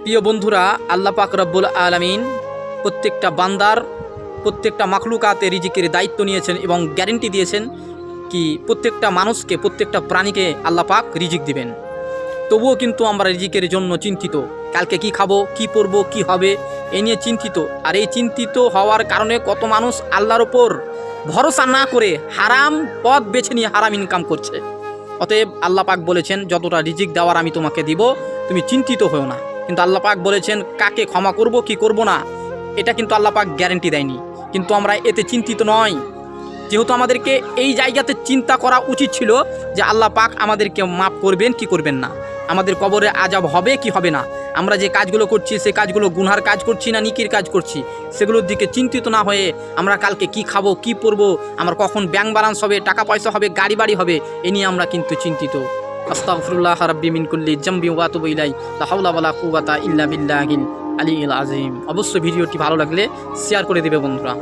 প্রিয় বন্ধুরা, আল্লাহ পাক রব্বুল আলামিন প্রত্যেকটা বান্দার প্রত্যেকটা মাখলুকাতে রিজিকের দায়িত্ব নিয়েছেন এবং গ্যারেন্টি দিয়েছেন কি প্রত্যেকটা মানুষকে প্রত্যেকটা প্রাণীকে আল্লাহ পাক রিজিক দিবেন। তবুও কিন্তু আমরা রিজিকের জন্য চিন্তিত, কালকে কি খাবো, কি পরবো, কি হবে এ নিয়ে চিন্তিত। আর এই চিন্তিত হওয়ার কারণে কত মানুষ আল্লাহর ওপর ভরসা না করে হারাম পথ বেছে নিয়ে হারাম ইনকাম করছে। অতএব আল্লাহ পাক বলেছেন যতটা রিজিক দেওয়ার আমি তোমাকে দিব, তুমি চিন্তিত হও না। কিন্তু আল্লাহ পাক বলেছেন কাকে ক্ষমা করব কি করব না এটা কিন্তু আল্লাহ পাক গ্যারেন্টি দেয়নি। কিন্তু আমরা এতে চিন্তিত নয়, যেহেতু আমাদেরকে এই জায়গাতে চিন্তা করা উচিত ছিল যে আল্লাহ পাক আমাদেরকে মাফ করবেন কি করবেন না, আমাদের কবরে আযাব হবে কি হবে না, আমরা যে কাজগুলো করছি সে কাজগুলো গুনহার কাজ করছি না নিকির কাজ করছি, সেগুলোর দিকে চিন্তিত না হয়ে আমরা কালকে কি খাবো, কি পরবো, আমার কখন ব্যাংক ব্যালেন্স হবে, টাকা পয়সা হবে, গাড়ি বাড়ি হবে, এ নিয়ে আমরা কিন্তু চিন্তিত। আস্তাগফিরুল্লাহ রাব্বি মিন কুল্লি জামবি ওয়া আতুবু ইলাইহি লা হাওলা ওয়ালা কুওয়াতা ইল্লা বিল্লাহিল আলিয়্যিল আযীম। অবশ্যই ভিডিওটি ভালো লাগলে শেয়ার করে দেবে বন্ধুরা।